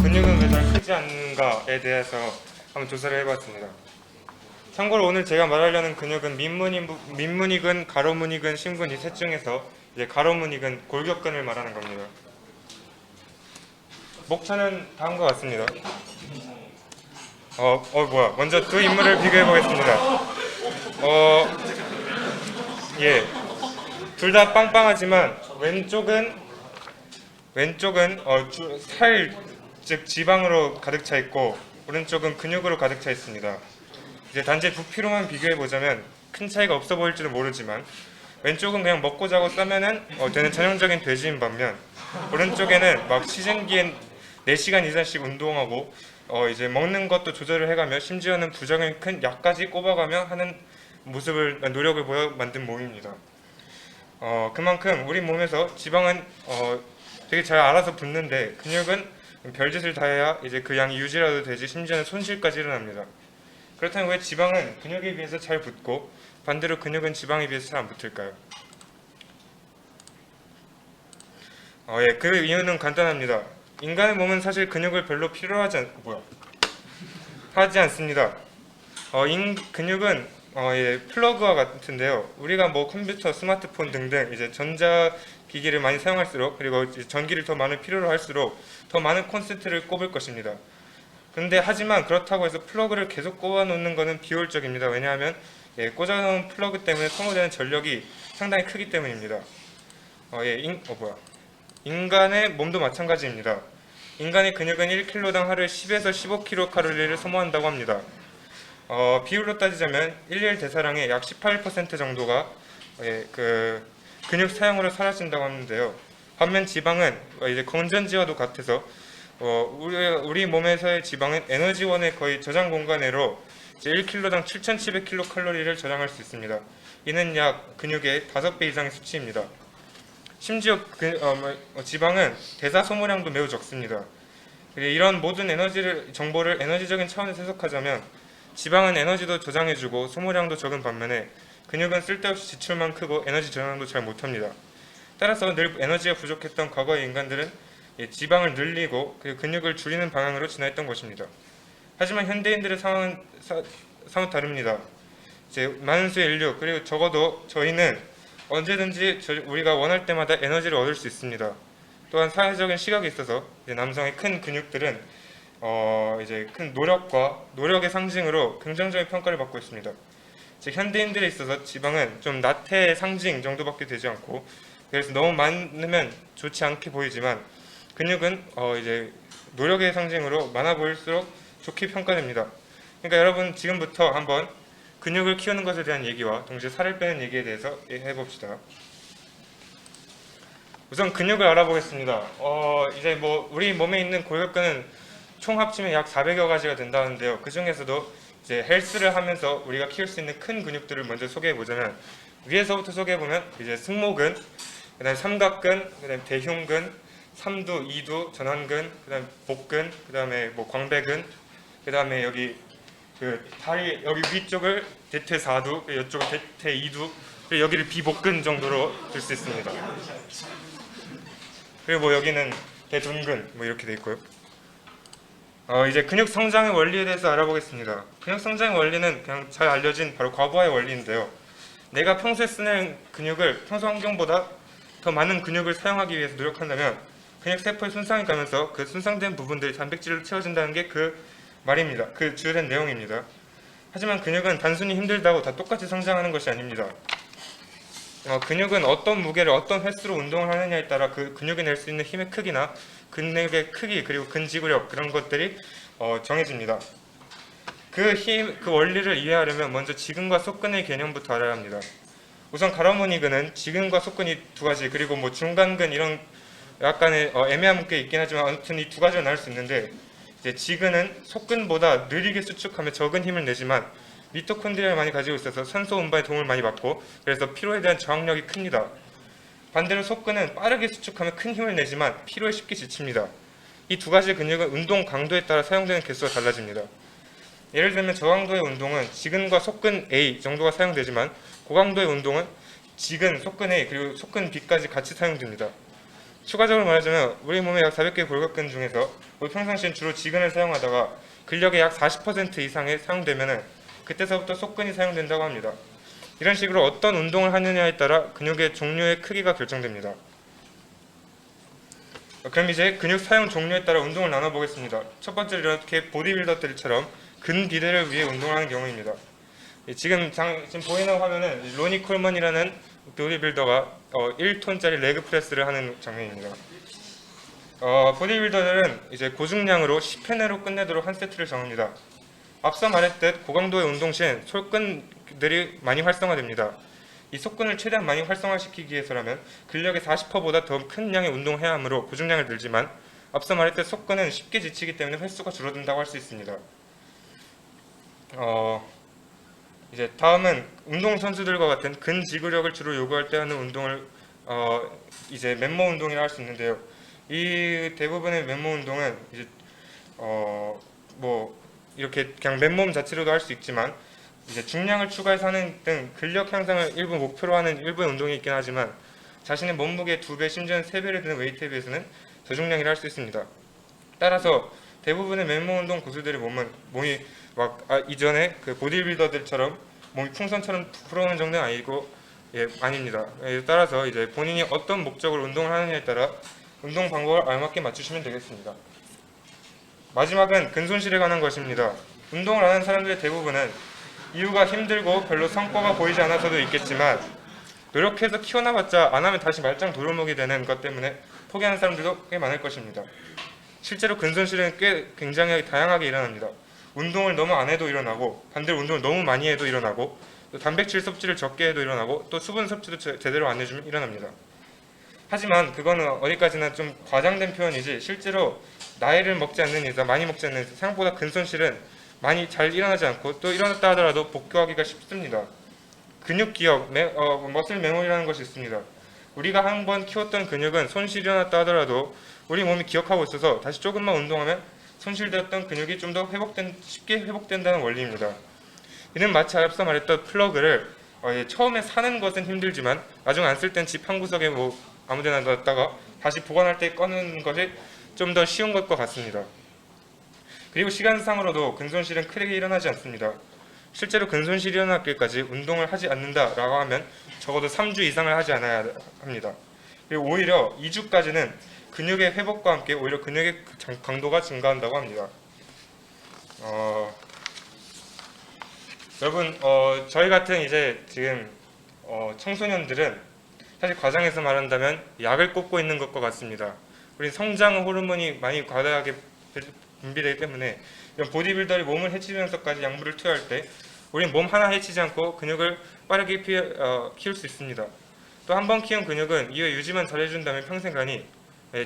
근육은 왜 잘 크지 않는가에 대해서 한번 조사를 해봤습니다. 참고로 오늘 제가 말하려는 근육은 민문이근 가로문이근 심근 이 셋 중에서 이제 가로문이근 골격근을 말하는 겁니다. 목차는 다음과 같습니다. 뭐야. 먼저 두 인물을 비교해 보겠습니다. 예. 둘 다 빵빵하지만 왼쪽은 살, 즉 지방으로 가득 차 있고 오른쪽은 근육으로 가득 차 있습니다. 이제 단지 부피로만 비교해 보자면 큰 차이가 없어 보일지도 모르지만 왼쪽은 그냥 먹고 자고 싸면은 되는 전형적인 돼지인 반면 오른쪽에는 막 시즌기엔 4시간 이상씩 운동하고 이제 먹는 것도 조절을 해가며 심지어는 부작용이 큰 약까지 꼽아가며 하는 노력을 보여 만든 몸입니다. 그만큼 우리 몸에서 지방은 되게 잘 알아서 붙는데 근육은 별짓을 다 해야 이제 그 양이 유지라도 되지 심지어는 손실까지 일어납니다. 그렇다면 왜 지방은 근육에 비해서 잘 붙고 반대로 근육은 지방에 비해서 잘 안 붙을까요? 그 이유는 간단합니다. 인간의 몸은 사실 근육을 별로 하지 않습니다. 근육은 플러그와 같은데요. 우리가 뭐 컴퓨터, 스마트폰 등등 이제 전자 기기를 많이 사용할수록 그리고 전기를 더 많이 필요로 할수록 더 많은 콘센트를 꼽을 것입니다. 하지만 그렇다고 해서 플러그를 계속 꼽아 놓는 것은 비효율적입니다. 왜냐하면 꽂아 놓은 플러그 때문에 소모되는 전력이 상당히 크기 때문입니다. 인간의 몸도 마찬가지입니다. 인간의 근육은 1kg당 하루에 10에서 15kcal를 소모한다고 합니다. 비율로 따지자면 일일 대사량의 약 18% 정도가 그 근육 사용으로 사라진다고 하는데요. 반면 지방은 이제 건전지와도 같아서 우리 몸에서의 지방은 에너지원의 거의 저장 공간으로 1kg당 7,700kcal를 저장할 수 있습니다. 이는 약 근육의 5배 이상의 수치입니다. 심지어 지방은 대사 소모량도 매우 적습니다. 이런 모든 정보를 에너지적인 차원에서 해석하자면 지방은 에너지도 저장해주고 소모량도 적은 반면에 근육은 쓸데없이 지출만 크고 에너지 저장도 잘 못합니다. 따라서 늘 에너지가 부족했던 과거의 인간들은 지방을 늘리고 근육을 줄이는 방향으로 진화했던 것입니다. 하지만 현대인들의 상황은 사뭇 다릅니다. 이제 많은 수의 인류 그리고 적어도 저희는 언제든지 우리가 원할 때마다 에너지를 얻을 수 있습니다. 또한 사회적인 시각에 있어서 남성의 큰 근육들은 이제 큰 노력의 상징으로 긍정적인 평가를 받고 있습니다. 즉 현대인들에 있어서 지방은 좀 나태의 상징 정도밖에 되지 않고 그래서 너무 많으면 좋지 않게 보이지만 근육은 이제 노력의 상징으로 많아 보일수록 좋게 평가됩니다. 그러니까 여러분 지금부터 한번 근육을 키우는 것에 대한 얘기와 동시에 살을 빼는 얘기에 대해서 해봅시다. 우선 근육을 알아보겠습니다. 이제 우리 몸에 있는 골격근은 총 합치면 약 400여 가지가 된다는데요. 그 중에서도 이제 헬스를 하면서 우리가 키울 수 있는 큰 근육들을 먼저 소개해 보자면 위에서부터 소개해 보면 이제 승모근, 그다음에 삼각근, 그다음에 대흉근, 삼두, 이두, 전완근, 그다음에 복근, 그다음에 광배근, 그다음에 여기 다리 여기 위쪽을 대퇴사두, 이쪽을 대퇴이두, 여기를 비복근 정도로 들 수 있습니다. 그리고 여기는 대둔근 이렇게 돼 있고요. 이제 근육 성장의 원리에 대해서 알아보겠습니다. 근육 성장의 원리는 그냥 잘 알려진 바로 과부하의 원리인데요. 내가 평소에 쓰는 근육을 평소 환경보다 더 많은 근육을 사용하기 위해서 노력한다면 근육 세포의 손상이 가면서 그 손상된 부분들이 단백질로 채워진다는 게 그 말입니다. 그 주된 내용입니다. 하지만 근육은 단순히 힘들다고 다 똑같이 성장하는 것이 아닙니다. 근육은 어떤 무게를 어떤 횟수로 운동을 하느냐에 따라 그 근육이 낼 수 있는 힘의 크기나 근육의 크기 그리고 근지구력 그런 것들이 정해집니다. 그 원리를 이해하려면 먼저 지근과 속근의 개념부터 알아야 합니다. 우선 가로무늬근은 지근과 속근이 두 가지 그리고 중간근 이런 약간의 애매한 게 있긴 하지만 아무튼 이 두 가지로 나눌 수 있는데 이제 지근은 속근보다 느리게 수축하며 적은 힘을 내지만 미토콘드리아를 많이 가지고 있어서 산소 운반에 도움을 많이 받고 그래서 피로에 대한 저항력이 큽니다. 반대로 속근은 빠르게 수축하며 큰 힘을 내지만 피로에 쉽게 지칩니다. 이 두 가지 근육은 운동 강도에 따라 사용되는 개수가 달라집니다. 예를 들면 저강도의 운동은 지근과 속근 A 정도가 사용되지만 고강도의 운동은 지근, 속근 A 그리고 속근 B까지 같이 사용됩니다. 추가적으로 말하자면 우리 몸의 약 400개의 골격근 중에서 우리 평상시엔 주로 지근을 사용하다가 근력의 약 40% 이상이 사용되면은 그때서부터 속근이 사용된다고 합니다. 이런 식으로 어떤 운동을 하느냐에 따라 근육의 종류의 크기가 결정됩니다. 그럼 이제 근육 사용 종류에 따라 운동을 나눠보겠습니다. 첫 번째로 이렇게 보디빌더들처럼 근비대를 위해 운동을 하는 경우입니다. 지금 보이는 화면은 로니 콜먼이라는 보디빌더가 1톤짜리 레그 프레스를 하는 장면입니다. 보디빌더들은 이제 고중량으로 10회 내로 끝내도록 한 세트를 정합니다. 앞서 말했듯 고강도의 운동 시엔 솔근들이 많이 활성화됩니다. 이 속근을 최대한 많이 활성화시키기 위해서라면 근력의 40%보다 더 큰 양의 운동을 해야 하므로 고중량을 들지만 앞서 말했듯 속근은 쉽게 지치기 때문에 횟수가 줄어든다고 할 수 있습니다. 이제 다음은 운동 선수들과 같은 근지구력을 주로 요구할 때 하는 운동을 이제 맨몸 운동이라 할 수 있는데요. 이 대부분의 맨몸 운동은 이제 뭐 이렇게 그냥 맨몸 자체로도 할 수 있지만 이제 중량을 추가해서 하는 등 근력 향상을 일부 목표로 하는 일부 운동이 있긴 하지만 자신의 몸무게의 2배 심지어는 3배를 드는 웨이트에 비해서는 저중량이라 할 수 있습니다. 따라서 대부분의 맨몸 운동 고수들의 몸이 막 이전에 그 보디빌더들처럼 몸이 풍선처럼 부풀어오는 정도는 아니고 아닙니다. 따라서 이제 본인이 어떤 목적으로 운동을 하느냐에 따라 운동 방법을 알맞게 맞추시면 되겠습니다. 마지막은 근손실에 관한 것입니다. 운동을 하는 사람들의 대부분은 이유가 힘들고 별로 성과가 보이지 않아서도 있겠지만 노력해서 키워놔봤자 안 하면 다시 말짱 도루묵이 되는 것 때문에 포기하는 사람들도 꽤 많을 것입니다. 실제로 근손실은 굉장히 다양하게 일어납니다. 운동을 너무 안 해도 일어나고 반대로 운동을 너무 많이 해도 일어나고 또 단백질 섭취를 적게 해도 일어나고 또 수분 섭취도 제대로 안 해주면 일어납니다. 하지만 그거는 어디까지나 좀 과장된 표현이지 실제로 나이를 먹지 않는 이상 많이 먹지 않는 이상 생각보다 근손실은 많이 잘 일어나지 않고 또 일어났다 하더라도 복구하기가 쉽습니다. 근육 기억, 머슬 메모리라는 것이 있습니다. 우리가 한번 키웠던 근육은 손실이 일어났다 하더라도 우리 몸이 기억하고 있어서 다시 조금만 운동하면 손실되었던 근육이 좀 더 쉽게 회복된다는 원리입니다. 이는 마치 앞서 말했던 플러그를 처음에 사는 것은 힘들지만 나중에 안 쓸 땐 집 한 구석에 뭐 아무데나 놨다가 다시 보관할 때 꺼내는 것이 좀 더 쉬운 것과 같습니다. 그리고 시간상으로도 근손실은 크게 일어나지 않습니다. 실제로 근손실이 일어났기까지 운동을 하지 않는다라고 하면 적어도 3주 이상을 하지 않아야 합니다. 그리고 오히려 2주까지는 근육의 회복과 함께 오히려 근육의 강도가 증가한다고 합니다. 여러분, 저희 같은 이제 지금 청소년들은 사실 과장해서 말한다면 약을 꽂고 있는 것과 같습니다. 우리 성장 호르몬이 많이 과다하게 분비되기 때문에 이런 보디빌더의 몸을 해치면서까지 약물을 투여할 때 우리는 몸 하나 해치지 않고 근육을 빠르게 키울 수 있습니다. 또 한 번 키운 근육은 이후에 유지만 잘해준다면 평생 가니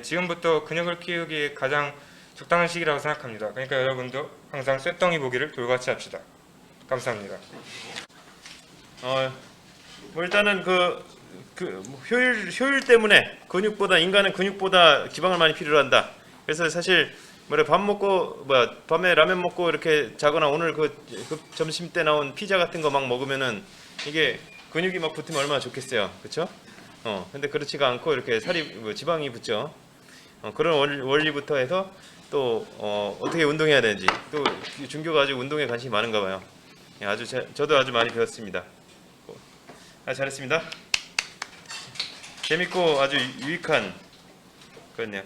지금부터 근육을 키우기에 가장 적당한 시기라고 생각합니다. 그러니까 여러분도 항상 쇳덩이 보기를 돌같이 합시다. 감사합니다. 뭐 일단은 효율 때문에 인간은 근육보다 지방을 많이 필요로 한다. 그래서 사실 밤에 라면 먹고 이렇게 자거나 오늘 그 점심 때 나온 피자 같은 거 막 먹으면은 이게 근육이 막 붙으면 얼마나 좋겠어요, 그렇죠? 근데 그렇지가 않고 이렇게 지방이 붙죠. 그런 원리부터 해서 또 어떻게 운동해야 되는지 또 준교가 아주 운동에 관심이 많은가 봐요. 저도 아주 많이 배웠습니다. 잘했습니다. 재밌고 아주 유익한 그렇네요.